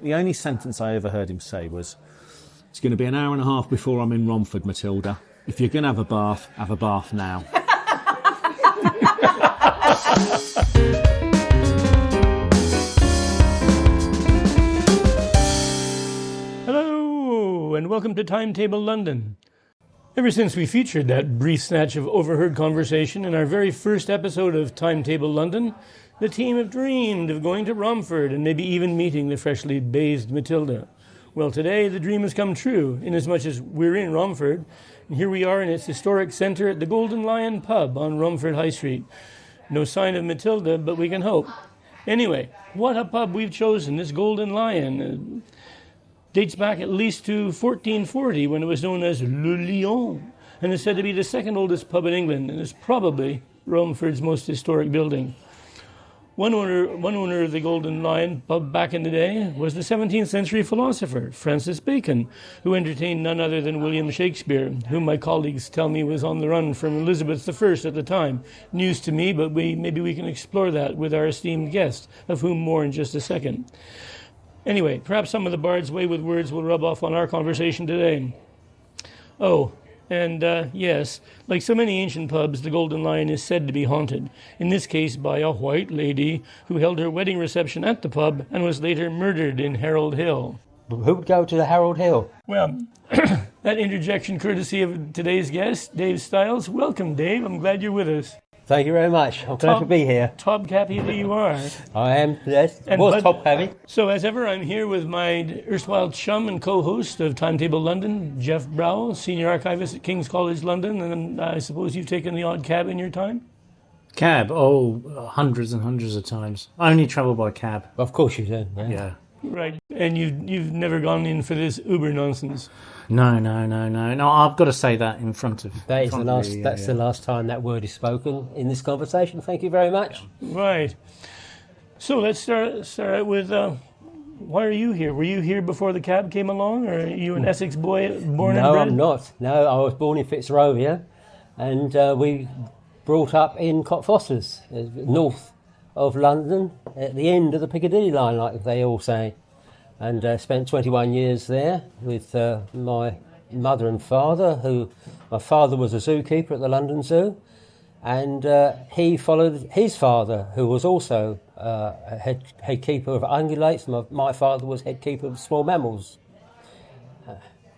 The only sentence I ever heard him say was, "It's going to be an hour and a half before I'm in Romford, Matilda. If you're going to have a bath now." Hello, and welcome to Timetable London. Ever since we featured that brief snatch of overheard conversation in our very first episode of Timetable London, the team have dreamed of going to Romford and maybe even meeting the freshly bathed Matilda. Well, today the dream has come true, inasmuch as we're in Romford, and here we are in its historic centre at the Golden Lion pub on Romford High Street. No sign of Matilda, but we can hope. Anyway, what a pub we've chosen, this Golden Lion. Dates back at least to 1440, when it was known as Le Lion, and is said to be the second oldest pub in England, and is probably Romford's most historic building. One owner of the Golden Lion pub back in the day was the 17th century philosopher Francis Bacon, who entertained none other than William Shakespeare, whom my colleagues tell me was on the run from Elizabeth I at the time. News to me, but maybe we can explore that with our esteemed guest, of whom more in just a second. Anyway, perhaps some of the bard's wayward words will rub off on our conversation today. Oh, and yes, like so many ancient pubs, the Golden Lion is said to be haunted, in this case by a white lady who held her wedding reception at the pub and was later murdered in Harold Hill. Who would go to the Harold Hill? Well, that interjection courtesy of today's guest, Dave Stiles. Welcome, Dave. I'm glad you're with us. Thank you very much. I'm glad to be here. Top cabbie that you are. I am, yes. Top cabbie. So as ever, I'm here with my erstwhile chum and co-host of Timetable London, Geoff Browell, Senior Archivist at King's College London, and I suppose you've taken the odd cab in your time? Cab? Oh, hundreds and hundreds of times. I only travel by cab. Of course you do. Yeah. Right. And you've never gone in for this Uber nonsense? No, I've got to say that in front of... That's the last time that word is spoken in this conversation. Thank you very much. Right. So let's start out with, why are you here? Were you here before the cab came along, or are you an Essex boy born and bred? No, I'm not. No, I was born in Fitzrovia, and we brought up in Cockfosters, north of London, at the end of the Piccadilly line, like they all say. And spent 21 years there with my mother and father, my father was a zookeeper at the London Zoo, and he followed his father, who was also head keeper of ungulates. My father was head keeper of small mammals.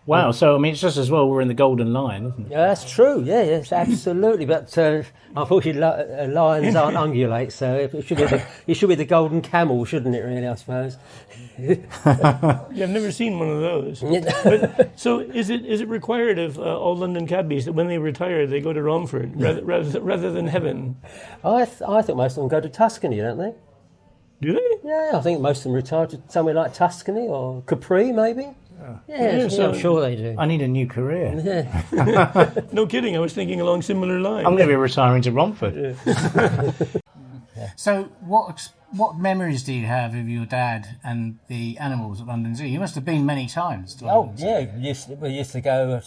Wow, so I mean, it's just as well we're in the Golden Lion, isn't it? Yeah, that's true, yes, absolutely. But unfortunately, lions aren't ungulates, so it should be the golden camel, shouldn't it, really, I suppose? Yeah, I've never seen one of those. But, so is it required of all London cabbies that when they retire, they go to Romford rather than heaven? I think most of them go to Tuscany, don't they? Do they? Yeah, I think most of them retire to somewhere like Tuscany or Capri, maybe. Yeah, I'm sure they do. I need a new career. Yeah. No kidding, I was thinking along similar lines. I'm going to be retiring to Romford. So what memories do you have of your dad and the animals at London Zoo? You must have been many times to London Zoo. Yeah, we used to go,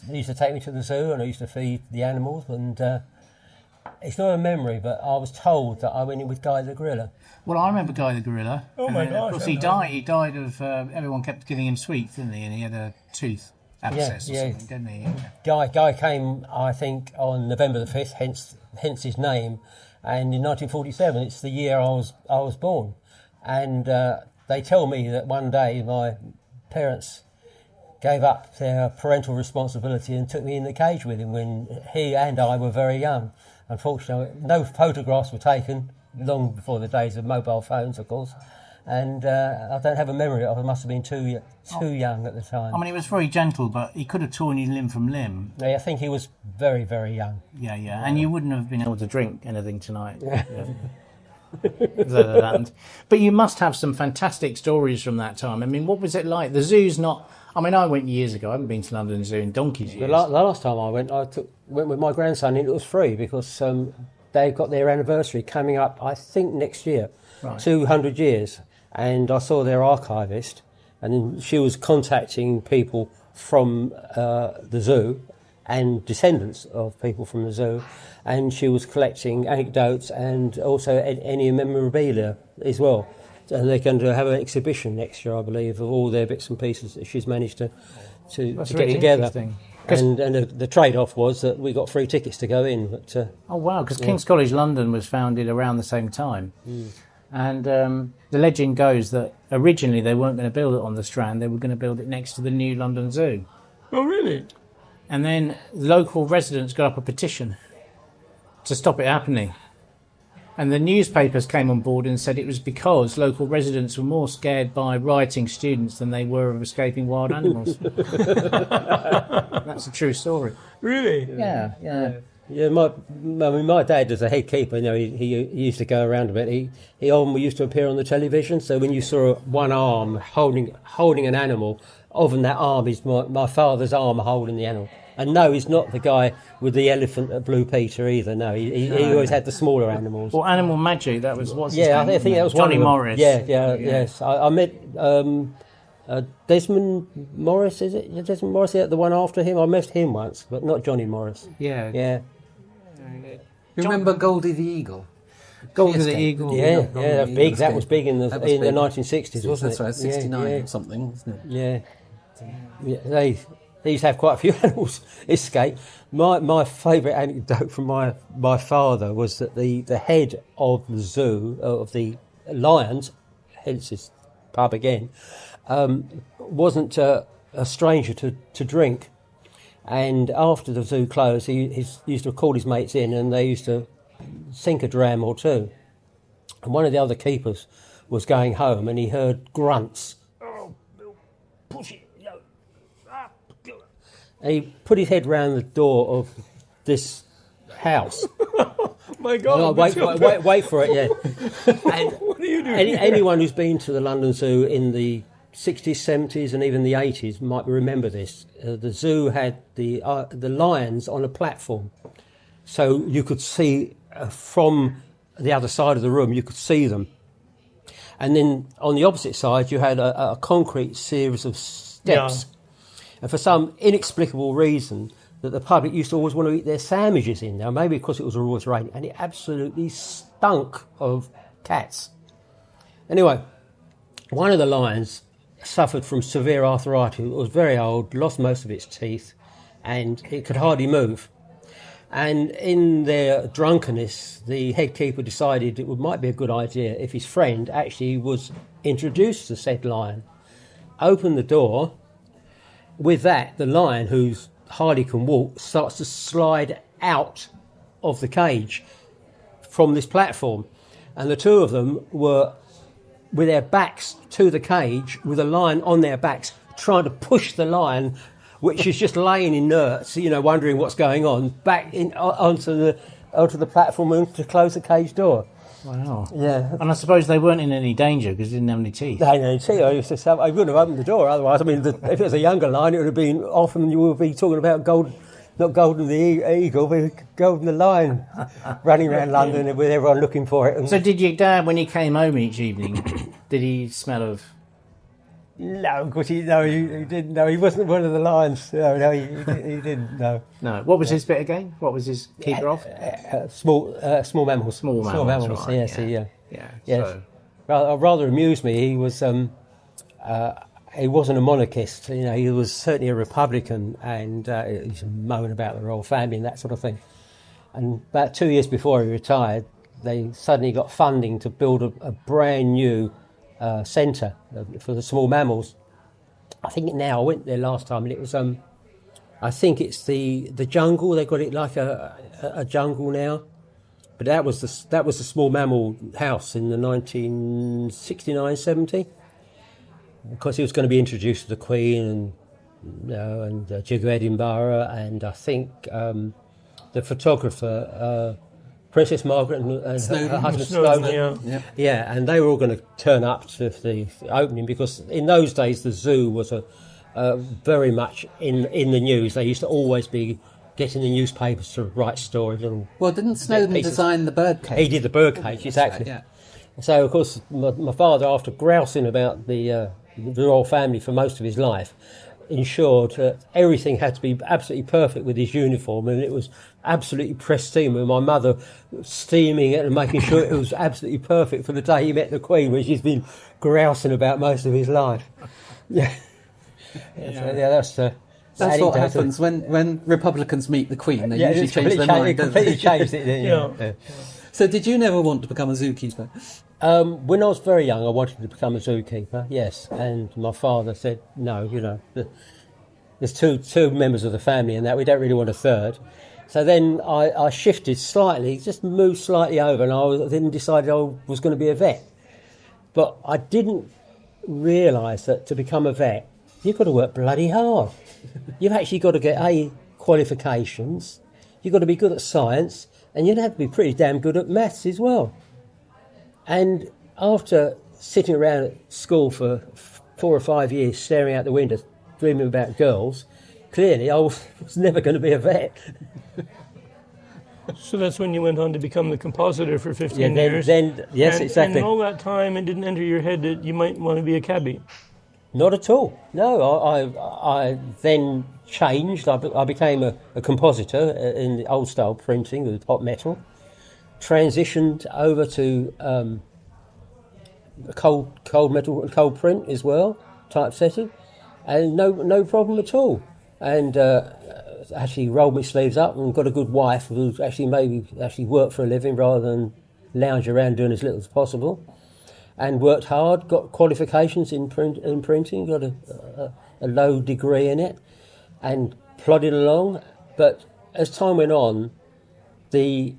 he used to take me to the zoo, and I used to feed the animals, and it's not a memory, but I was told that I went in with Guy the gorilla. Well, I remember Guy the gorilla. Oh my gosh. Of course, he died of, everyone kept giving him sweets, didn't he? And he had a tooth abscess or something, didn't he? Yeah. Guy came, I think, on November the 5th, hence his name. And in 1947, it's the year I was born. And they tell me that one day my parents gave up their parental responsibility and took me in the cage with him when he and I were very young. Unfortunately, no photographs were taken, long before the days of mobile phones, of course. And I don't have a memory of it. I must have been too young at the time. I mean, he was very gentle, but he could have torn you limb from limb. Yeah, I think he was very, very young. Yeah. And you wouldn't have been able to drink anything tonight. But you must have some fantastic stories from that time. I mean, what was it like? The zoo's not... I mean, I went years ago. I haven't been to London Zoo in donkey's years. The last time I went with my grandson, and it was free because they've got their anniversary coming up, I think, next year, right. 200 years. And I saw their archivist, and then she was contacting people from the zoo and descendants of people from the zoo, and she was collecting anecdotes and also any memorabilia as well. and they're going to have an exhibition next year, I believe, of all their bits and pieces that she's managed to That's get really together. interesting. And the trade-off was that we got free tickets to go in. But, Oh wow! Because King's College London was founded around the same time, and the legend goes that originally they weren't going to build it on the Strand; they were going to build it next to the new London Zoo. Oh, really? And then local residents got up a petition to stop it happening. And the newspapers came on board and said it was because local residents were more scared by rioting students than they were of escaping wild animals. That's a true story. Really? Yeah. yeah, my dad was a head keeper. You know, he used to go around a bit. He often used to appear on the television. So when you saw one arm holding an animal, often that arm is my father's arm holding the animal. And no, he's not the guy with the elephant at Blue Peter either. No, he always had the smaller animals. Well, Animal Magic, that was what's his Yeah, name? I think that was Johnny one of them. Morris. Yes. I met Desmond Morris, is it? Desmond Morris, the one after him? I met him once, but not Johnny Morris. Yeah. Yeah. You remember Goldie the Eagle? Gold of the Eagle. Yeah, that was big. That was big in the 1960s, wasn't That's it? right, 69 Yeah, or something, wasn't it? yeah. They used to have quite a few animals escape. My favourite anecdote from my father was that the head of the zoo, of the lions, hence this pub again, wasn't a stranger to drink. And after the zoo closed, he used to call his mates in and they used to sink a dram or two. And one of the other keepers was going home and he heard grunts. Oh, Bill, push it. And he put his head round the door of this house. My God. Wait for it, yeah. And What are you doing? anyone who's been to the London Zoo in the 60s, 70s and even the 80s might remember this. The zoo had the lions on a platform. So you could see from the other side of the room, you could see them. And then on the opposite side, you had a concrete series of steps. Yeah. And for some inexplicable reason, that the public used to always want to eat their sandwiches in there, maybe because it was always raining, and it absolutely stunk of cats. Anyway, one of the lions suffered from severe arthritis. It was very old, lost most of its teeth, and it could hardly move. And in their drunkenness, the head keeper decided it might be a good idea if his friend actually was introduced to said lion. Opened the door. With that, the lion, who's hardly can walk, starts to slide out of the cage from this platform. And the two of them were with their backs to the cage, with a lion on their backs, trying to push the lion, which is just laying inert, wondering what's going on, back onto the platform and to close the cage door. Wow. Yeah. And I suppose they weren't in any danger because they didn't have any teeth. They had no teeth. I wouldn't have opened the door otherwise. I mean, if it was a younger lion, it would have been often you would be talking about not Golden the Eagle, but Golden the Lion running around London with everyone looking for it. So did your dad, when he came home each evening, did he smell of... No, because he didn't. No, he wasn't one of the lions. No, he didn't. No. No. What was his bit again? What was his keeper off? Small mammals. Small mammals, right, Yes, yeah. Yes. So, Rather amused me. He was. He wasn't a monarchist. He was certainly a Republican, and he was moaning about the royal family and that sort of thing. And about 2 years before he retired, they suddenly got funding to build a brand new centre for the small mammals. I think I went there last time, and it was I think it's the jungle. They got it like a jungle now, but that was the small mammal house in the 1969-70. Because he was going to be introduced to the Queen and Duke of Edinburgh, and I think the photographer. Princess Margaret and her husband Snowden. Yeah, and they were all going to turn up to the opening because in those days the zoo was very much in the news. They used to always be getting the newspapers to write stories. Well, didn't Snowden design the bird cage? He did the bird cage, exactly. Yeah. So, of course, my father, after grousing about the royal family for most of his life, ensured that everything had to be absolutely perfect with his uniform, and it was absolutely pristine, with my mother steaming it and making sure it was absolutely perfect for the day he met the Queen, which he's been grousing about most of his life. Yeah, That's what happens when Republicans meet the Queen. They usually change their mind. They completely changed it. Yeah. So did you never want to become a zookeeper? When I was very young, I wanted to become a zookeeper, yes. And my father said, no, there's two members of the family and that, we don't really want a third. So then I shifted slightly, just moved slightly over, and I then decided I was going to be a vet. But I didn't realise that to become a vet, you've got to work bloody hard. You've actually got to get qualifications, you've got to be good at science, and you'd have to be pretty damn good at maths as well. And after sitting around at school for 4 or 5 years, staring out the window, dreaming about girls, clearly I was never going to be a vet. So that's when you went on to become the compositor for 15 years. Yes, exactly. And all that time, it didn't enter your head that you might want to be a cabbie? Not at all. No, I then changed. I became a compositor in the old style printing with hot metal. Transitioned over to cold metal and cold print as well, typesetting, and no problem at all. And actually rolled my sleeves up and got a good wife who actually worked for a living rather than lounge around doing as little as possible. And worked hard, got qualifications in printing, got a low degree in it, and plodded along. But as time went on, the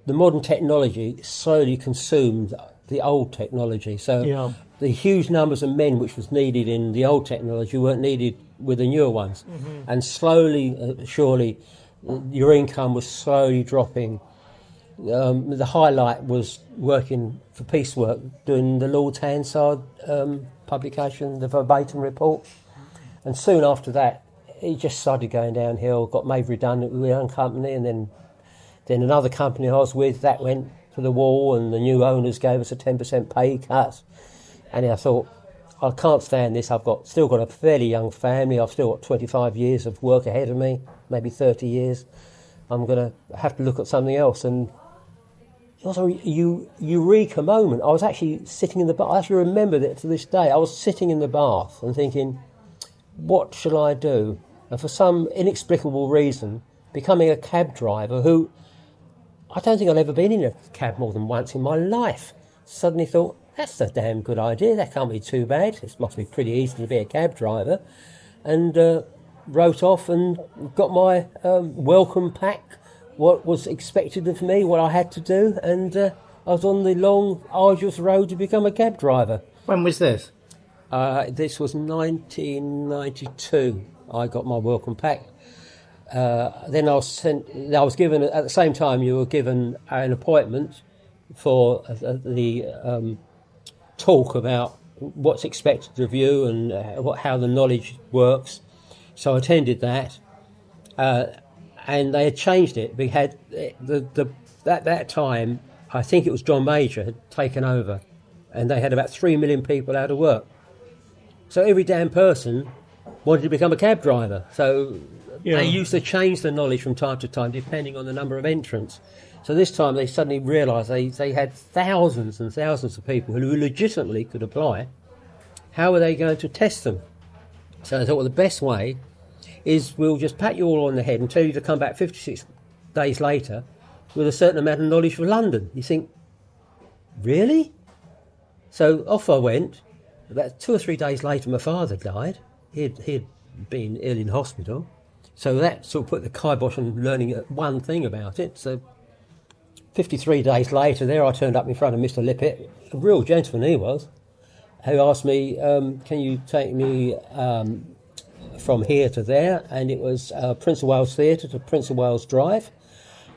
modern technology slowly consumed the old technology. So the huge numbers of men which was needed in the old technology weren't needed with the newer ones. Mm-hmm. And slowly, surely, your income was slowly dropping. The highlight was working for Piecework, doing the Lord Hansard publication, the verbatim report. And soon after that, it just started going downhill, got made redundant with my own company, and then another company I was with, that went to the wall, and the new owners gave us a 10% pay cut. And I thought, I can't stand this. I've still got a fairly young family. I've still got 25 years of work ahead of me, maybe 30 years. I'm going to have to look at something else. And it was a eureka moment. I was actually sitting in the bath. I actually remember that to this day. I was sitting in the bath and thinking, what shall I do? And for some inexplicable reason, becoming a cab driver who, I don't think I'd ever been in a cab more than once in my life, suddenly thought, that's a damn good idea. That can't be too bad. It must be pretty easy to be a cab driver. And wrote off and got my welcome pack, what was expected of me, what I had to do, and I was on the long, arduous road to become a cab driver. When was this? This was 1992. I got my welcome pack. Then I was given, at the same time, you were given an appointment for the talk about what's expected of you and how the knowledge works. So I attended that. And they had changed it. We had at that time, I think it was John Major had taken over, and they had about 3 million people out of work. So every damn person wanted to become a cab driver. So they used to change the knowledge from time to time, depending on the number of entrants. So this time they suddenly realised they had thousands and thousands of people who legitimately could apply. How were they going to test them? So I thought, well, the best way is we'll just pat you all on the head and tell you to come back 56 days later with a certain amount of knowledge for London. You think, really? So off I went. About 2 or 3 days later, my father died. He'd been ill in hospital. So that sort of put the kibosh on learning one thing about it. So 53 days later, there I turned up in front of Mr. Lippett, a real gentleman he was, who asked me, can you take me from here to there? And it was Prince of Wales Theatre to Prince of Wales Drive.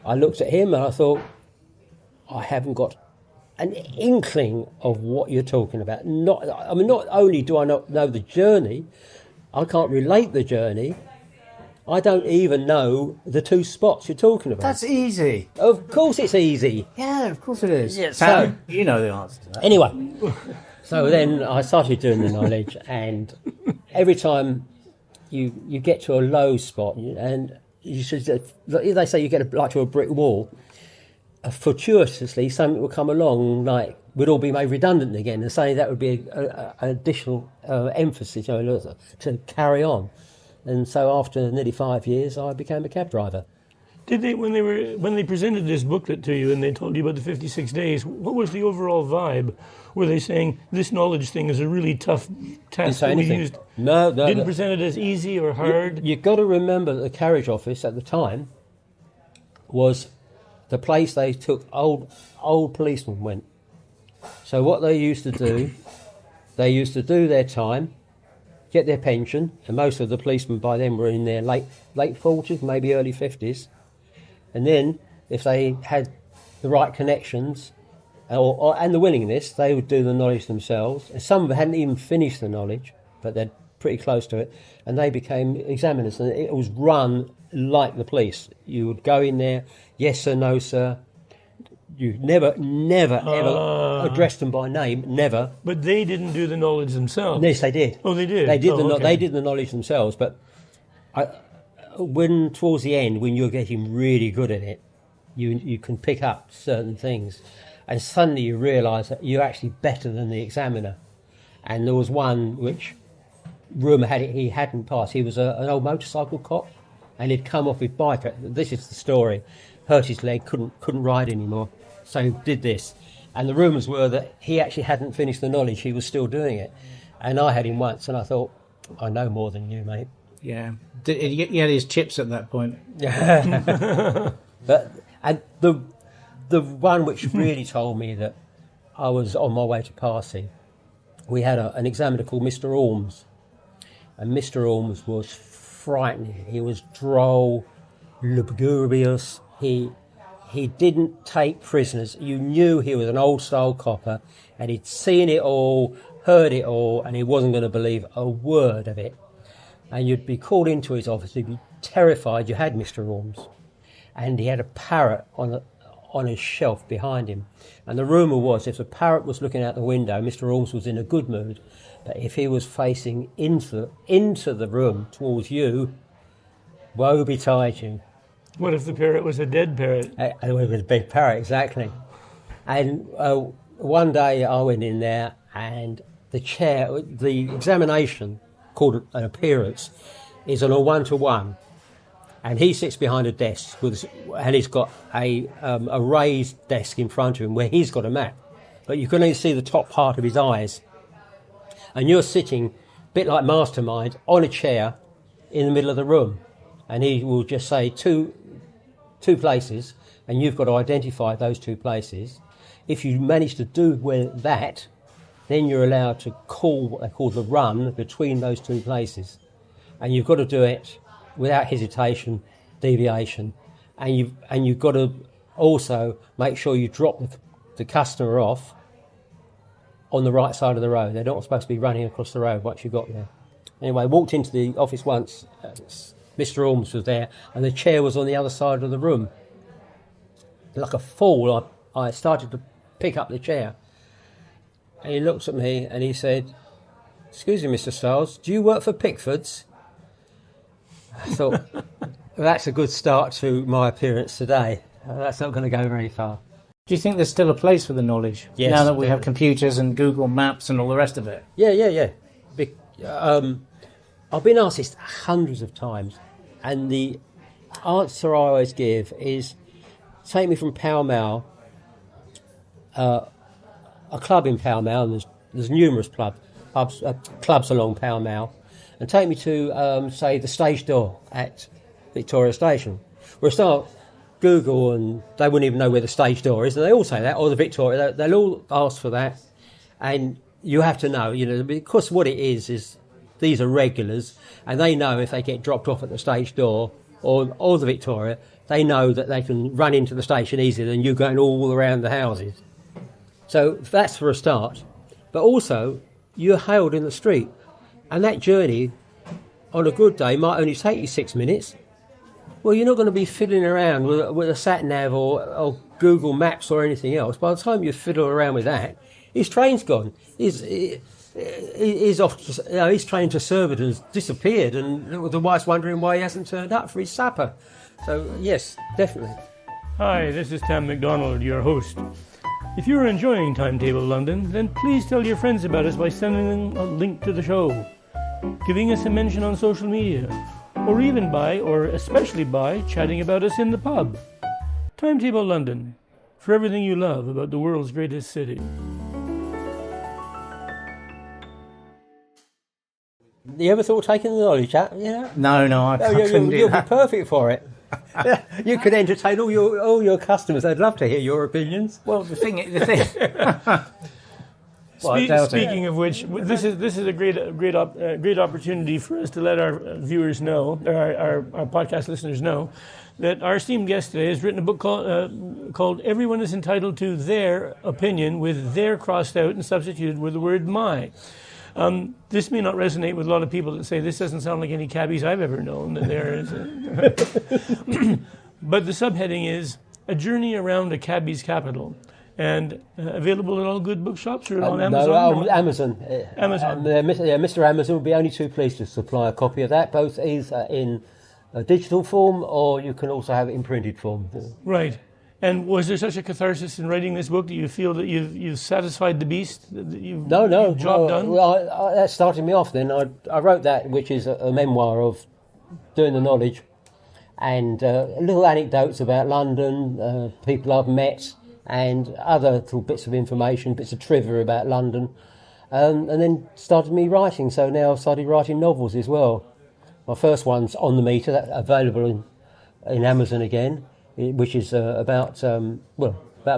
I looked at him and I thought, I haven't got an inkling of what you're talking about. Not only do I not know the journey, I can't relate the journey. I don't even know the 2 spots you're talking about. That's easy. Of course it's easy. Yeah, of course it is. Yeah, so you know the answer to that. Anyway, so then I started doing the knowledge, and every time you get to a low spot, and you should. They say you get like to a brick wall. Fortuitously, something will come along, like we'd all be made redundant again, and suddenly that would be an additional emphasis, to carry on. And so, after nearly 5 years, I became a cab driver. Did they, when they presented this booklet to you and they told you about the 56 days, what was the overall vibe? Were they saying this knowledge thing is a really tough task that we used? No. Didn't present it as easy or hard? You've got to remember that the carriage office at the time was the place they took old policemen went. So what they used to do their time, get their pension, and most of the policemen by then were in their late 40s, maybe early 50s. And then, if they had the right connections and the willingness, they would do the knowledge themselves. And some of them hadn't even finished the knowledge, but they're pretty close to it, and they became examiners. And it was run like the police. You would go in there, yes sir, no sir. You never ever addressed them by name, never. But they didn't do the knowledge themselves. Yes, they did. Oh, they did. They did okay. They did the knowledge themselves. But when towards the end, when you're getting really good at it, you can pick up certain things, and suddenly you realise that you're actually better than the examiner. And there was one which rumour had it he hadn't passed. He was an old motorcycle cop, and he'd come off his bike. This is the story. Hurt his leg, couldn't ride anymore. So he did this. And the rumours were that he actually hadn't finished the knowledge, he was still doing it. And I had him once, and I thought, I know more than you, mate. Yeah. He had his chips at that point. But and the one which really told me that I was on my way to passing, we had an examiner called Mr. Ormes. And Mr. Ormes was frightening. He was droll, lugubrious. He didn't take prisoners. You knew he was an old-style copper, and he'd seen it all, heard it all, and he wasn't going to believe a word of it. And you'd be called into his office, you'd be terrified you had Mr. Ormes. And he had a parrot on his shelf behind him. And the rumour was, if the parrot was looking out the window, Mr. Ormes was in a good mood. But if he was facing into the room towards you, woe betide you. What if the parrot was a dead parrot? It was a big parrot, exactly. And one day I went in there, and the examination, called an appearance, is on a 1-to-1. And he sits behind a desk, and he's got a raised desk in front of him where he's got a map. But you can only see the top part of his eyes. And you're sitting, a bit like Mastermind, on a chair in the middle of the room. And he will just say two places, and you've got to identify those two places. If you manage to do that, then you're allowed to call what they call the run between those two places. And you've got to do it without hesitation, deviation. And you've got to also make sure you drop the customer off on the right side of the road. They're not supposed to be running across the road once you got there. Anyway, I walked into the office once, Mr. Ormes was there, and the chair was on the other side of the room. Like a fool, I started to pick up the chair. And he looked at me and he said, "Excuse me, Mr. Stiles, do you work for Pickford's?" I thought, well, that's a good start to my appearance today. That's not going to go very far. Do you think there's still a place for the knowledge? Yes. Now that we have computers and Google Maps and all the rest of it? Yeah. I've been asked this hundreds of times, and the answer I always give is, take me from Pall Mall, a club in Pall Mall, and there's numerous clubs along Pall Mall, and take me to, say, the stage door at Victoria Station. We'll start Google, and they wouldn't even know where the stage door is, and they all say that, or the Victoria, they'll all ask for that, and you have to know, because what it is these are regulars, and they know if they get dropped off at the stage door or the Victoria, they know that they can run into the station easier than you going all around the houses. So that's for a start. But also, you're hailed in the street, and that journey on a good day might only take you 6 minutes. Well, you're not going to be fiddling around with a sat-nav or Google Maps or anything else. By the time you fiddle around with that, his train's gone. he's off. He's trained to serve it and has disappeared, and the wife's wondering why he hasn't turned up for his supper. So yes, definitely. Hi, this is Tam McDonald, your host. If you're enjoying Timetable London, then please tell your friends about us by sending them a link to the show, giving us a mention on social media, or even by, or especially by, chatting about us in the pub. Timetable London, for everything you love about the world's greatest city. You ever thought of taking the knowledge out? Yeah. No, I couldn't do You'll be that. perfect for it. You could entertain all your customers. They'd love to hear your opinions. Well, the thing. Speaking of which, this is a great opportunity for us to let our viewers know, our podcast listeners know, that our esteemed guest today has written a book called "Everyone is Entitled to Their Opinion," with "their" crossed out and substituted with the word "my." This may not resonate with a lot of people that say this doesn't sound like any cabbies I've ever known. But the subheading is "A Journey Around a Cabbie's Capital," and available at all good bookshops or on Amazon. No, Amazon. Amazon. Mr. Amazon would be only too pleased to supply a copy of that, both either in a digital form or you can also have it in printed form. Right. And was there such a catharsis in writing this book? Do you feel that you've satisfied the beast? That you've job done? Well, that started me off then. I wrote that, which is a memoir of doing the knowledge, and little anecdotes about London, people I've met, and other little bits of information, bits of trivia about London, and then started me writing. So now I've started writing novels as well. My first one's On the Meter, that's available in Amazon again, which is about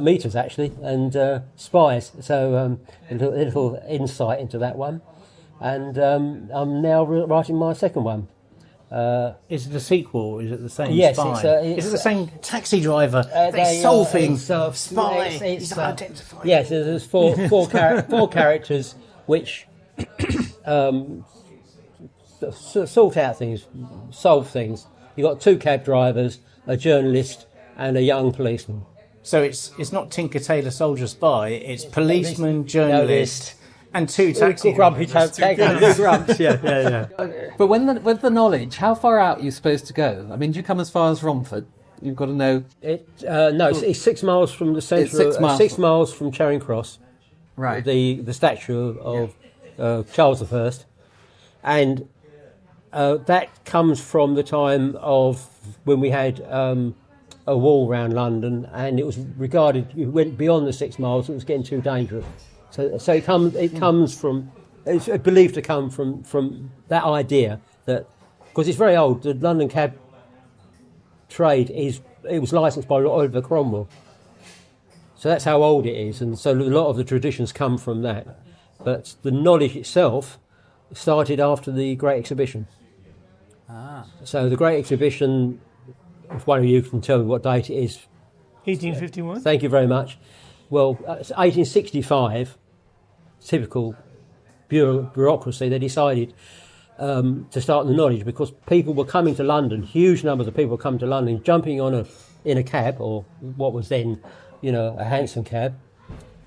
meters actually, and spies. So a little insight into that one. And I'm now writing my second one. Is it a sequel? Is it the same Yes, spy? it's is it the same taxi driver? They solve things. Spy. He's identified. Yes, there's four characters which sort out things, solve things. You've got two cab drivers, a journalist, and a young policeman. So it's not Tinker Tailor Soldier Spy. It's policeman, journalist, and two taxi grumpy drivers. taxi grumps. Yeah. But with the knowledge, how far out are you supposed to go? I mean, do you come as far as Romford? You've got to know. It's 6 miles from the centre. 6 miles from Charing Cross. Right. The statue of Charles I, and that comes from the time of when we had a wall around London, and it was regarded. It went beyond the 6 miles; it was getting too dangerous. So it comes from. It's believed to come from that idea that, because it's very old. The London cab trade was licensed by Oliver Cromwell. So that's how old it is, and so a lot of the traditions come from that. But the knowledge itself started after the Great Exhibition. So the Great Exhibition, if one of you can tell me what date it is. 1851. Thank you very much. Well, it's 1865, typical bureaucracy, they decided to start the knowledge because people were coming to London, huge numbers of people were coming to London, jumping in a cab, or what was then, a hansom cab,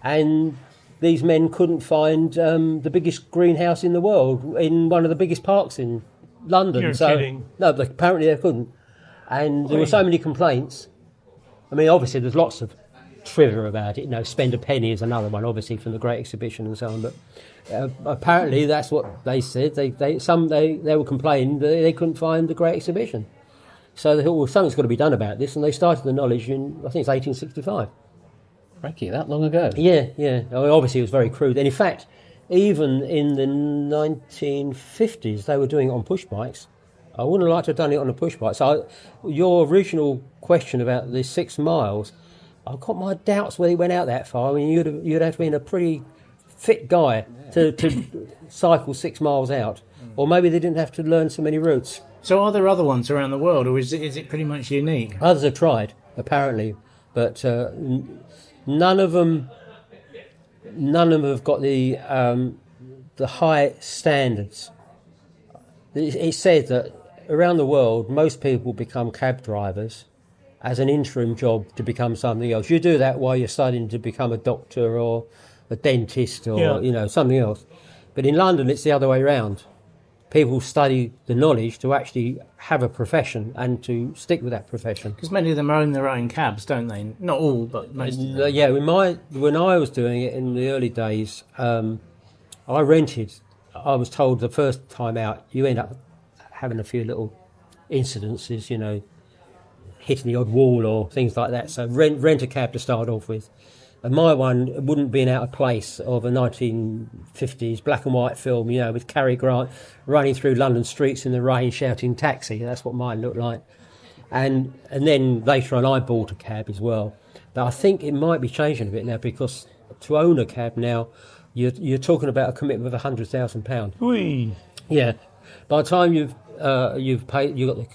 and these men couldn't find the biggest greenhouse in the world in one of the biggest parks in London. You're kidding. No, apparently they couldn't. And there were so many complaints. I mean, obviously there's lots of trivia about it. Spend a penny is another one, obviously, from the Great Exhibition and so on. But apparently that's what they said. They were complaining that they couldn't find the Great Exhibition. So they thought, well, something's got to be done about this. And they started the knowledge in, I think it's 1865. Crikey, that long ago? Yeah. I mean, obviously it was very crude. And in fact, even in the 1950s, they were doing it on push bikes. I wouldn't have liked to have done it on a push bike. So your original question about the 6 miles, I've got my doubts whether he went out that far. I mean, you'd have been a pretty fit guy to cycle 6 miles out. Or maybe they didn't have to learn so many routes. So are there other ones around the world, or is it pretty much unique? Others have tried, apparently, but none of them have got the high standards. It's said that around the world, most people become cab drivers as an interim job to become something else. You do that while you're studying to become a doctor or a dentist or something else. But in London, it's the other way around. People study the knowledge to actually have a profession and to stick with that profession. Because many of them own their own cabs, don't they? Not all, but most of them. Yeah, when I was doing it in the early days, I rented. I was told the first time out, you end up having a few little incidences, you know, hitting the odd wall or things like that. So rent a cab to start off with. And my one wouldn't be out of place of a 1950s black and white film, you know, with Cary Grant running through London streets in the rain shouting taxi. That's what mine looked like. And then later on I bought a cab as well. But I think it might be changing a bit now, because to own a cab now, you're talking about a commitment of £100,000. Whee! Yeah. By the time you've paid, you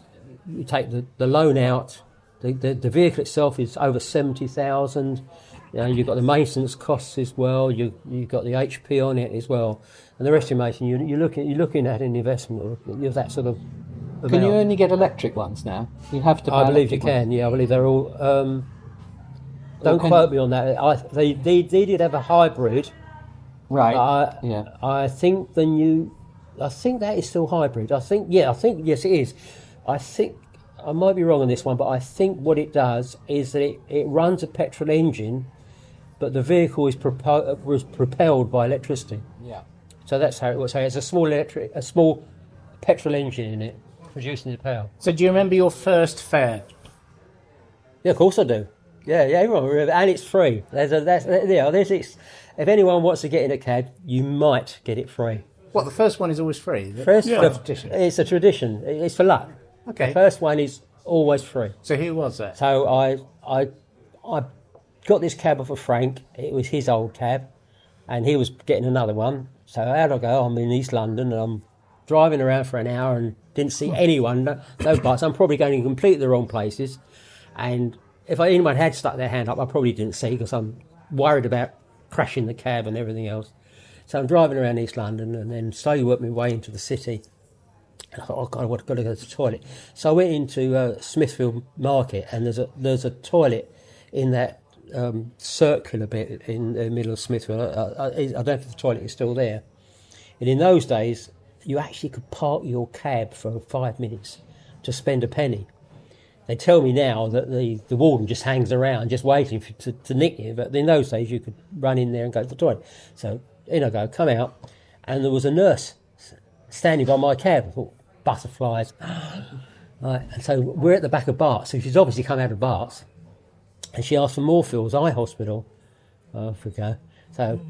take the loan out, the vehicle itself is over 70,000. You know, you've got the maintenance costs as well. You've got the HP on it as well, and the rest of you're looking at an investment of that sort of amount. Can you only get electric ones now? You have to. I believe you can. Yeah, I believe they're all. Don't quote me on that. They did have a hybrid. Right. Yeah. I think that is still hybrid. I think yes, it is. I think I might be wrong on this one, but I think what it does is that it runs a petrol engine, but the vehicle is propelled by electricity. Yeah. So that's how it works. So it's a small petrol engine in it, producing the power. So do you remember your first fare? Yeah, of course I do. Yeah, everyone remember, and it's free. If anyone wants to get in a cab, you might get it free. What, the first one is always free? It's a tradition. It's for luck. Okay. The first one is always free. So who was that? So I got this cab off of Frank. It was his old cab, and he was getting another one. So out I go. I'm in East London, and I'm driving around for an hour and didn't see anyone, no bus. I'm probably going in completely the wrong places, and if anyone had stuck their hand up, I probably didn't see, because I'm worried about crashing the cab and everything else. So I'm driving around East London, and then slowly worked my way into the city. And I thought, oh God, I've got to go to the toilet. So I went into Smithfield Market, and there's a toilet in that circular bit in the middle of Smithfield. I don't know if the toilet is still there. And in those days, you actually could park your cab for 5 minutes to spend a penny. They tell me now that the warden just hangs around, just waiting to nick you. But in those days, you could run in there and go to the toilet. So in I go, come out, and there was a nurse standing by my cab. I thought, butterflies. Right. And so we're at the back of Barts. So she's obviously come out of Barts. And she asked for Moorfields Eye Hospital. Off we go. So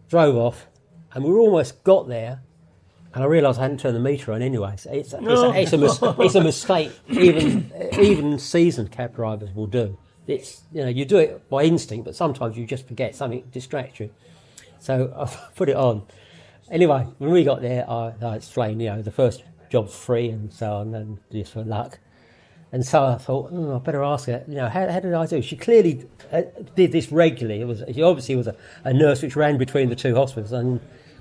drove off, and we almost got there. And I realised I hadn't turned the meter on anyway. So it's a mistake. Even seasoned cab drivers will do. It's, you know, you do it by instinct, but sometimes you just forget, something distracts you. So I put it on. Anyway, when we got there, I explained, you know, the first job's free and so on, and just for luck. And so I thought, I better ask her, you know, how did I do? She clearly did this regularly. She obviously was a nurse which ran between the two hospitals, and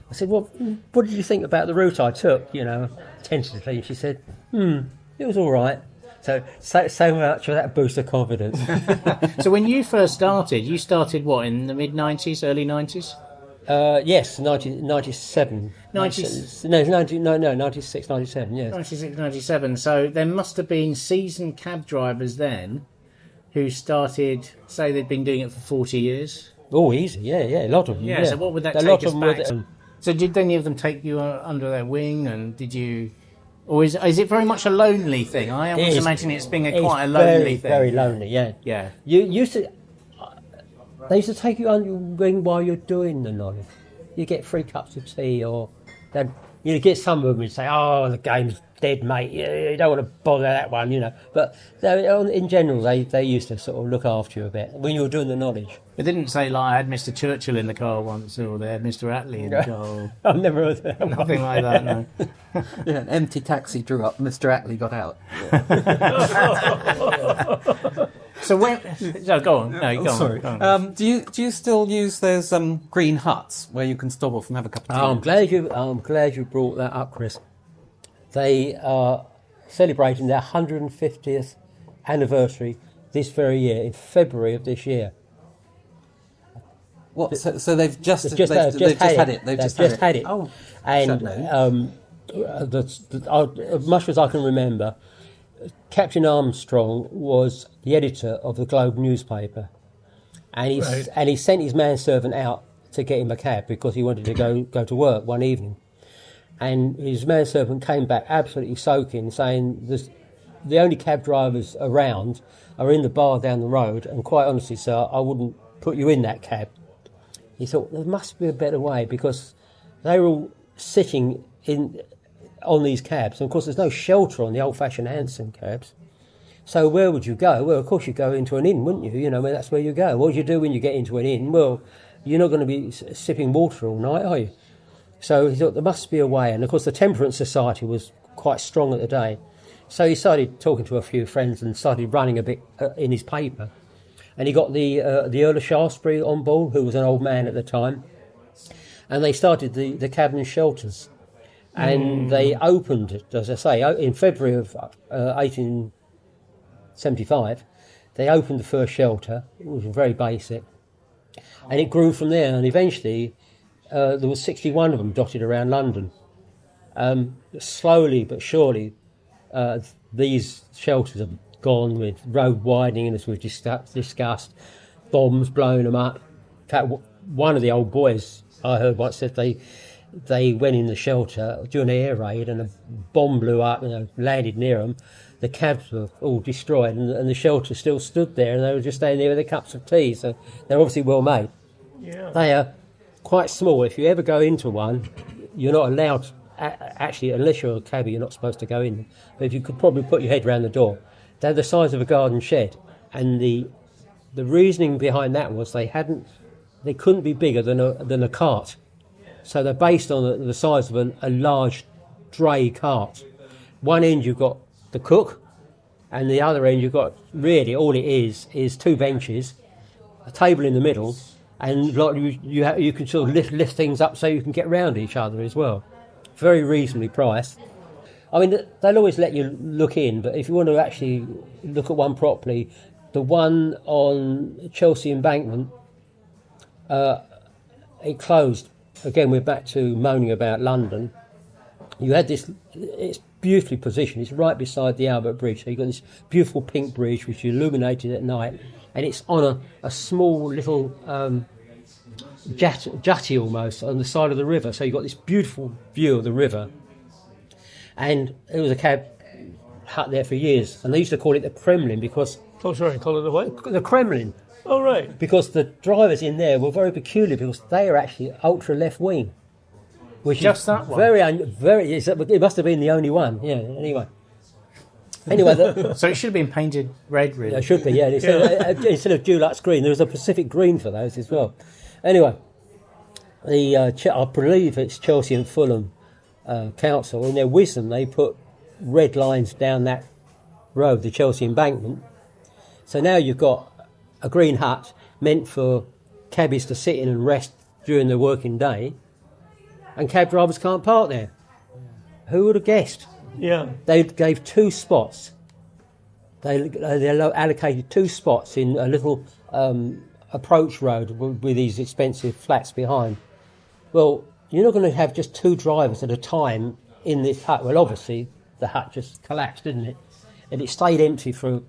I said, well, what did you think about the route I took, you know, tentatively? And she said, it was all right. So much for that boost of confidence. So when you first started, you started what, in the mid-90s, early 90s? Yes, 97. 90s? No, 96, 97, yes. 96, 97. So there must have been seasoned cab drivers then who started, say they'd been doing it for 40 years. Oh, easy, yeah, a lot of them. Yeah, so what would that take us back to? So did any of them take you under their wing, and did you... Or is it very much a lonely thing? I always imagine it's being quite a lonely thing. Very lonely, yeah. Yeah. They used to take you under your wing while you're doing the knowledge. You get 3 cups of tea, or you get some of them and say, oh, the game's dead, mate. You don't want to bother that one, you know. But in general, they used to sort of look after you a bit when you were doing the knowledge. They didn't say, like, I had Mr. Churchill in the car once, or they had Mr. Attlee in the car. I've never heard that. Nothing like that, no. Yeah, an empty taxi drew up, Mr. Attlee got out. So go on. No, go on. Sorry. Go on. Do you still use those green huts where you can stop off and have a cup of tea? I'm glad you brought that up, Chris. They are celebrating their 150th anniversary this very year, in February of this year. What? So they've just They've just had it. They've just had it. Oh, and much as I can remember, Captain Armstrong was the editor of the Globe newspaper, and he sent his manservant out to get him a cab because he wanted to go to work one evening. And his manservant came back absolutely soaking, saying the only cab drivers around are in the bar down the road, and quite honestly, sir, I wouldn't put you in that cab. He thought there must be a better way, because they were all sitting on these cabs, and of course there's no shelter on the old-fashioned Hansom cabs. So where would you go? Well, of course you'd go into an inn, wouldn't you? You know, that's where you go. What would you do when you get into an inn? Well, you're not going to be sipping water all night, are you? So he thought there must be a way, and of course the Temperance Society was quite strong at the day. So he started talking to a few friends and started running a bit in his paper. And he got the Earl of Shaftesbury on board, who was an old man at the time. And they started the cabin shelters. And they opened, as I say, in February of 1875, they opened the first shelter. It was very basic. And it grew from there, and eventually there were 61 of them dotted around London. Slowly but surely, these shelters have gone, with road widening, as we've discussed, bombs blowing them up. In fact, one of the old boys I heard once said they went in the shelter during an air raid, and a bomb blew up and landed near them. The cabs were all destroyed, and the shelter still stood there, and they were just standing there with their cups of tea. So they're obviously well made. Yeah. They are quite small. If you ever go into one, you're not allowed. Actually, unless you're a cabbie, you're not supposed to go in. But if you could probably put your head round the door, they're the size of a garden shed. And the reasoning behind that was they couldn't be bigger than a cart. So they're based on the size of a large dray cart. One end you've got the cook, and the other end you've got, really all it is two benches, a table in the middle, and you can sort of lift things up so you can get round each other as well. Very reasonably priced. I mean, they'll always let you look in, but if you want to actually look at one properly, the one on Chelsea Embankment, it closed. Again, we're back to moaning about London. You had this, it's beautifully positioned, it's right beside the Albert Bridge, so you've got this beautiful pink bridge which is illuminated at night, and it's on a small little jetty almost on the side of the river, so you've got this beautiful view of the river. And there was a cab hut there for years, and they used to call it the Kremlin because... Oh, sorry, call it the what? The Kremlin. Oh, right. Because the drivers in there were very peculiar, because they are actually ultra left wing. Which Just is that one? very. It must have been the only one. Yeah. Anyway, So it should have been painted red, really. it should be. Yeah. Instead of Dulux green, there was a Pacific green for those as well. Anyway, I believe it's Chelsea and Fulham Council. In their wisdom, they put red lines down that road, the Chelsea Embankment. So now you've got a green hut meant for cabbies to sit in and rest during the working day, and cab drivers can't park there. Who would have guessed? Yeah. They gave 2 spots. They allocated 2 spots in a little approach road with these expensive flats behind. Well, you're not going to have just 2 drivers at a time in this hut. Well, obviously, the hut just collapsed, didn't it? And it stayed empty for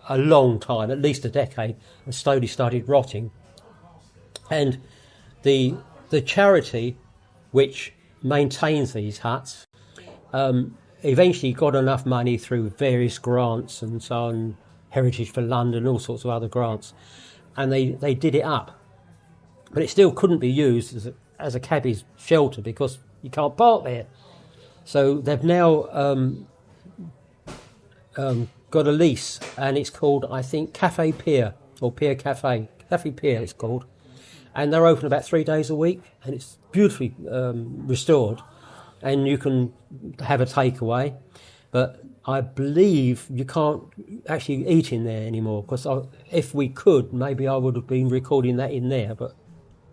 a long time, at least a decade, and slowly started rotting. And the charity which maintains these huts eventually got enough money through various grants and so on, Heritage for London, all sorts of other grants, and they did it up. But it still couldn't be used as a cabbie's shelter because you can't park there. So they've now got a lease, and it's called, I think, Cafe Pier, or Pier Cafe. Cafe Pier it's called. And they're open about 3 days a week, and it's beautifully restored, and you can have a takeaway. But I believe you can't actually eat in there anymore, because if we could, maybe I would have been recording that in there, but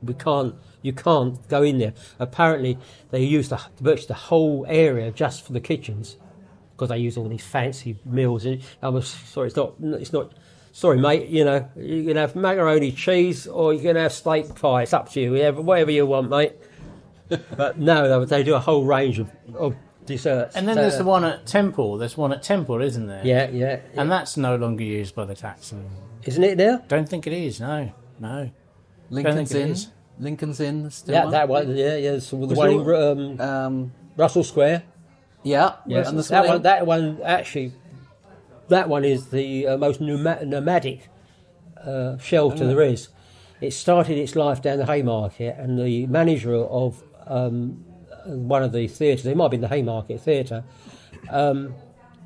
we can't. You can't go in there. Apparently, they use virtually the whole area just for the kitchens, because they use all these fancy meals in it. I'm sorry, it's not sorry, mate, you know, you can have macaroni cheese or you can have steak pie. It's up to you, whatever you want, mate. But no, they do a whole range of desserts. And then there's the one at Temple. There's one at Temple, isn't there? Yeah. And that's no longer used by the taxi. Isn't it now? Don't think it is, no. Lincoln's think it Inn. is. Lincoln's Inn. Still Yeah, one? that one. Yeah. So the one in Russell Square. Yeah. Yes, And the that one actually. That one is the most nomadic shelter there is. It started its life down the Haymarket, and the manager of one of the theatres, it might be the Haymarket Theatre,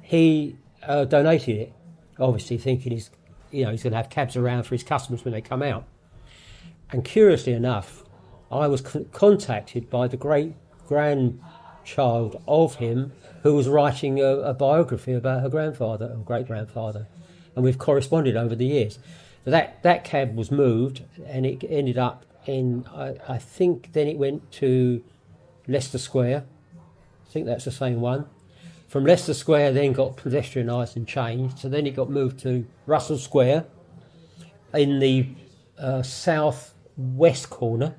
he donated it, obviously thinking he's going to have cabs around for his customers when they come out. And curiously enough, I was contacted by the great-grandchild of him, who was writing a biography about her grandfather or great-grandfather, and we've corresponded over the years. So that cab was moved, and it ended up in, I think then it went to Leicester Square. I think that's the same one. From Leicester Square then got pedestrianised and changed, so then it got moved to Russell Square in the south-west corner.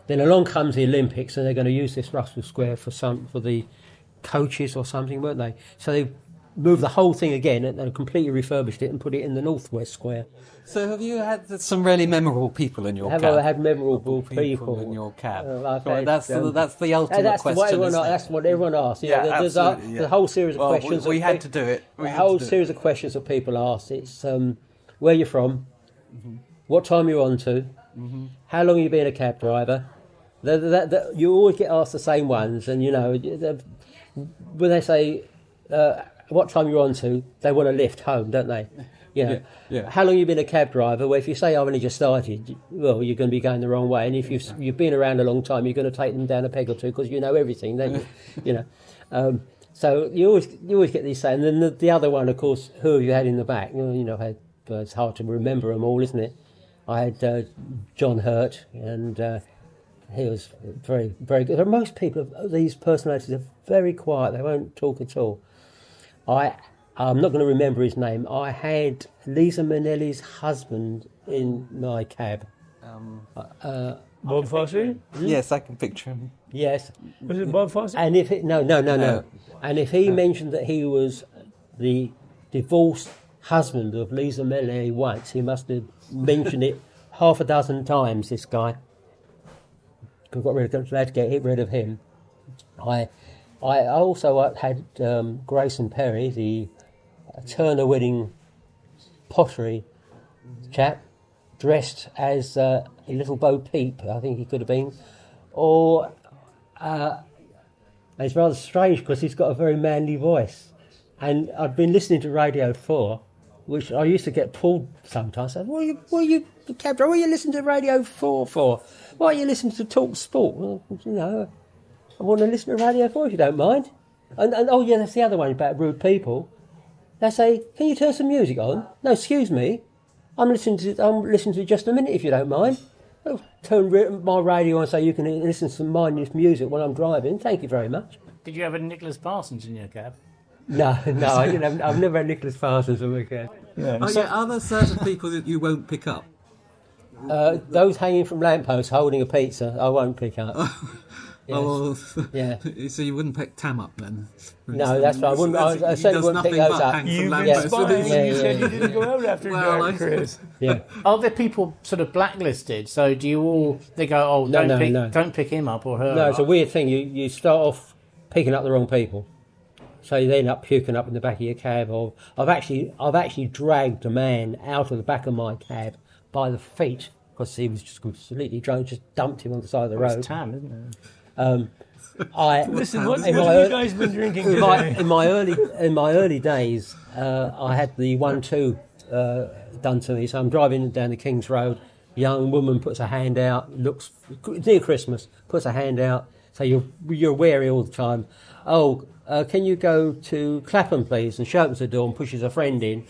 Then along comes the Olympics, and they're going to use this Russell Square for the coaches or something, weren't they? So they moved the whole thing again and completely refurbished it and put it in the northwest square. So have you had some really memorable people in your cab? Have I had memorable people in your cab? That's the ultimate question. That's what everyone asks. There's absolutely, a whole series of questions. We had to do it. A whole series of questions that people ask. It's where you're from, what time you're on to, how long you've been a cab driver. You always get asked the same ones, and when they say what time you're on to, they want a lift home, don't they? Yeah. How long you been a cab driver? Well, if you say I've only just started, well, you're going to be going the wrong way. And if you've been around a long time, you're going to take them down a peg or two because you know everything, don't you? So you always get these saying. And then the other one, of course, who have you had in the back? It's hard to remember them all, isn't it? I had John Hurt, and he was very, very good. Most people, these personalities are very quiet. They won't talk at all. I'm not going to remember his name. I had Lisa Minnelli's husband in my cab. Bob Fosse? Yes, I can picture him. Yes. Was it Bob Fosse? And if no. And if he mentioned that he was the divorced husband of Lisa Minnelli once, he must have mentioned it half a dozen times, this guy. Glad to get rid of him. I also had Grayson Perry, the Turner Wedding pottery chap, dressed as a little Bo Peep, I think he could have been. Or, it's rather strange because he's got a very manly voice. And I've been listening to Radio 4, which I used to get pulled sometimes. I said, what are you listening to Radio 4 for? Why are you listening to Talk Sport? Well, I want to listen to Radio 4 if you don't mind. And oh yeah, that's the other one about rude people. They say, can you turn some music on? No, excuse me. I'm listening to just a minute if you don't mind. I'll turn my radio on so you can listen to some mindless music while I'm driving. Thank you very much. Did you have a Nicholas Parsons in your cab? No, I didn't. I've never had Nicholas Parsons in my cab. Are there certain people that you won't pick up? Those hanging from lampposts holding a pizza, I won't pick up. Yes. Yeah. So you wouldn't pick Tam up then? No, that's right. I certainly wouldn't pick those up. You've been spying. You said you didn't go out after dark, Chris. Yeah. Are there people sort of blacklisted? So do you all? They go, oh, don't pick him up or her. No, up. it's a weird thing. You start off picking up the wrong people, so you end up puking up in the back of your cab. Or I've actually dragged a man out of the back of my cab by the feet because he was just completely drunk. Just dumped him on the side of the road. It's Tam, isn't it? Listen, what have you guys been drinking today? In my early days, I had the 1-2 done to me. So I'm driving down the King's Road. A young woman puts her hand out. Looks near Christmas. Puts her hand out. So you're wary all the time. Oh, can you go to Clapham, please? And she opens the door and pushes her friend in.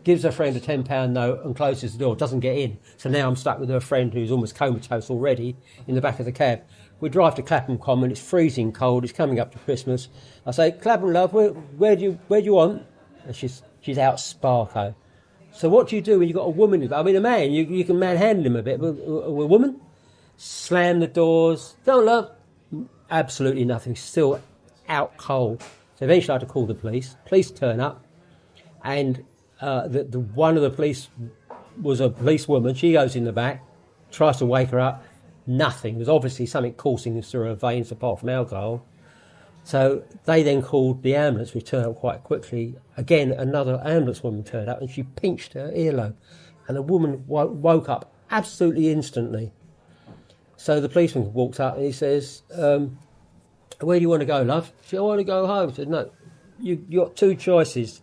Gives her friend a £10 note and closes the door. Doesn't get in. So now I'm stuck with her friend who's almost comatose already in the back of the cab. We drive to Clapham Common. It's freezing cold. It's coming up to Christmas. I say, Clapham love, where do you want? And she's out Sparko. So what do you do when you've got a woman? I mean, a man, you can manhandle him a bit, but a woman? Slam the doors. Don't love. Absolutely nothing. Still out cold. So eventually I had to call the police. Police turn up, and the one of the police was a policewoman. She goes in the back, tries to wake her up. Nothing. There's obviously something coursing through her veins apart from alcohol. So they then called the ambulance, which turned up quite quickly. Again, another ambulance woman turned up, and she pinched her earlobe, and the woman woke up absolutely instantly. So the policeman walks up and he says, "Where do you want to go, love?" She said, "I want to go home." I said, "No, you've got two choices.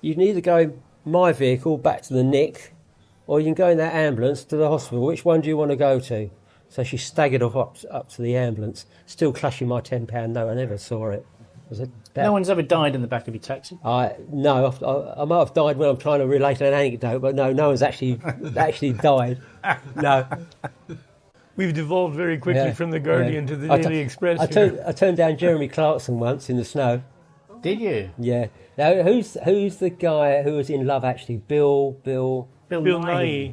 You can either go in my vehicle back to the Nick, or you can go in that ambulance to the hospital. Which one do you want to go to?" So she staggered off up to the ambulance, still clutching my £10 note. I never saw it. No one's ever died in the back of your taxi? No, I might have died when I'm trying to relate an anecdote, but no one's actually died. No. We've devolved very quickly from the Guardian to the Daily Express. I turned down Jeremy Clarkson once in the snow. Did you? Yeah. Now, who's the guy who was in Love Actually? Bill Nighy.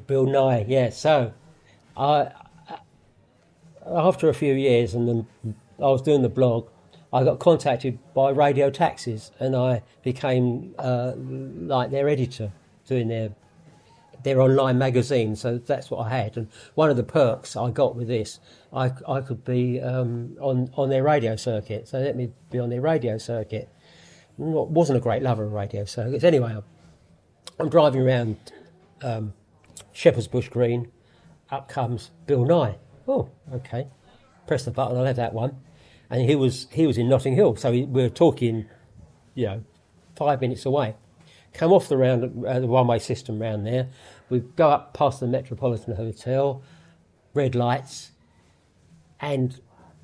Bill Nighy. Yeah. So, after a few years, and then I was doing the blog, I got contacted by radio taxis, and I became like their editor, doing their online magazine. So that's what I had. And one of the perks I got with this, I could be on their radio circuit. So let me be on their radio circuit. Wasn't a great lover of radio circuits. Anyway, I'm driving around Shepherd's Bush Green. Up comes Bill Nighy. Oh, okay. Press the button. I'll have that one. And he was in Notting Hill, so we were talking, 5 minutes away. Come off the one-way system round there. We go up past the Metropolitan Hotel, red lights, and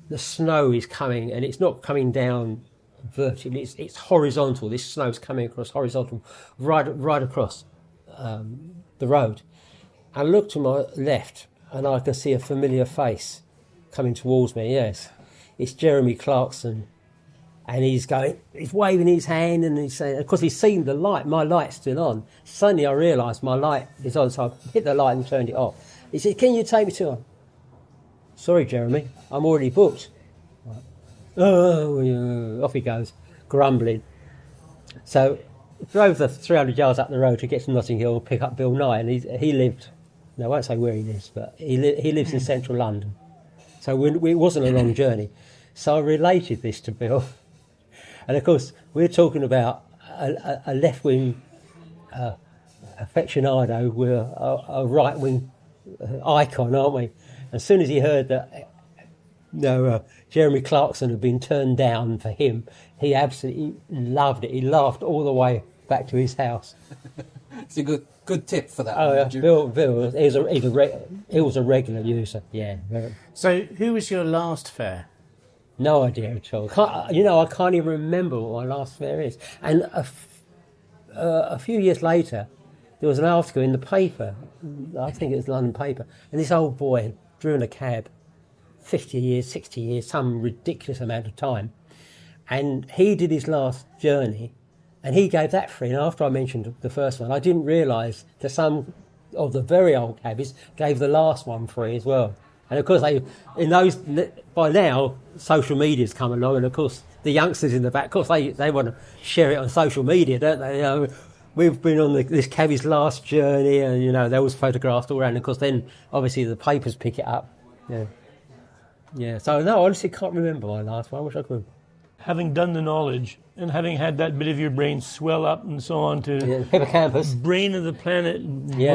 the snow is coming, and it's not coming down vertically. It's horizontal. This snow's coming across horizontal, right across the road. I look to my left, and I can see a familiar face coming towards me. Yes, it's Jeremy Clarkson, and he's waving his hand, and he's saying, of course, he's seen the light. My light's still on. Suddenly, I realised my light is on, so I hit the light and turned it off. He said, "Can you take me to her?" "Sorry, Jeremy, I'm already booked." Oh, yeah. Off he goes, grumbling. So, drove the 300 yards up the road to get to Notting Hill and pick up Bill Nighy, and he lived. No, I won't say where he lives, but he lives in central London. So it wasn't a long journey. So I related this to Bill. And of course, we're talking about a left-wing aficionado with a right-wing icon, aren't we? As soon as he heard that Jeremy Clarkson had been turned down for him, he absolutely loved it. He laughed all the way back to his house. It's a good tip for that. Oh, yeah. Bill, he was a regular user. Yeah. So, who was your last fare? No idea at all. I can't even remember what my last fare is. And a few years later, there was an article in the paper. I think it was the London paper, and this old boy drew in a cab, 50 years, 60 years, some ridiculous amount of time, and he did his last journey. And he gave that free. And after I mentioned the first one, I didn't realise that some of the very old cabbies gave the last one free as well. And of course, by now, social media's come along, and of course, the youngsters in the back, of course, they want to share it on social media, don't they? We've been on this cabbie's last journey, and they always photographed all around. And of course, then obviously the papers pick it up. Yeah. So no, I honestly can't remember my last one. I wish I could. Having done the knowledge and having had that bit of your brain swell up and so on to hippocampus, brain of the planet,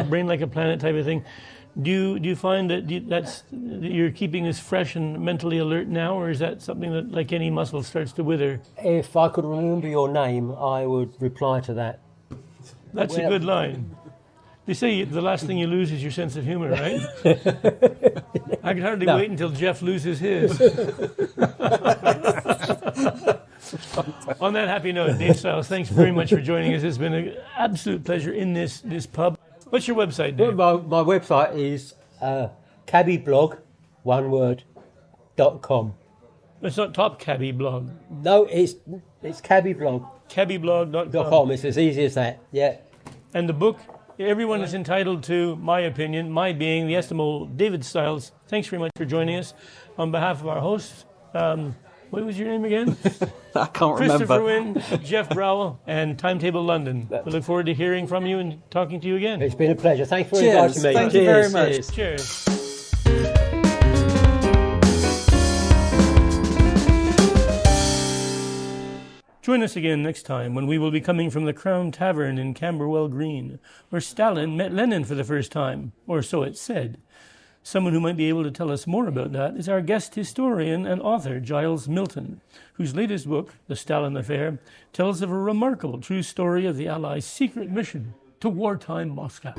brain like a planet type of thing, do you find that that you're keeping as fresh and mentally alert now, or is that something that, like any muscle, starts to wither? If I could remember your name, I would reply to that. That's a good line. They say the last thing you lose is your sense of humour, right? I can hardly wait until Geoff loses his. On that happy note, Dave Stiles, thanks very much for joining us. It's been an absolute pleasure in this pub. What's your website, Dave? My website is cabbieblog, .com. It's not Top Cabbie Blog. No, it's cabbieblog. Cabbieblog.com. It's as easy as that, yeah. And the book, everyone is entitled to my opinion, my being the estimable David Stiles. Thanks very much for joining us. On behalf of our hosts, what was your name again? I can't Christopher remember. Wynn, Jeff Browell, and Timetable London. We look forward to hearing from you and talking to you again. It's been a pleasure. Thanks for Cheers. inviting me. Thank you very much. Cheers. Join us again next time when we will be coming from the Crown Tavern in Camberwell Green, where Stalin met Lenin for the first time, or so it's said. Someone who might be able to tell us more about that is our guest historian and author, Giles Milton, whose latest book, The Stalin Affair, tells of a remarkable true story of the Allies' secret mission to wartime Moscow.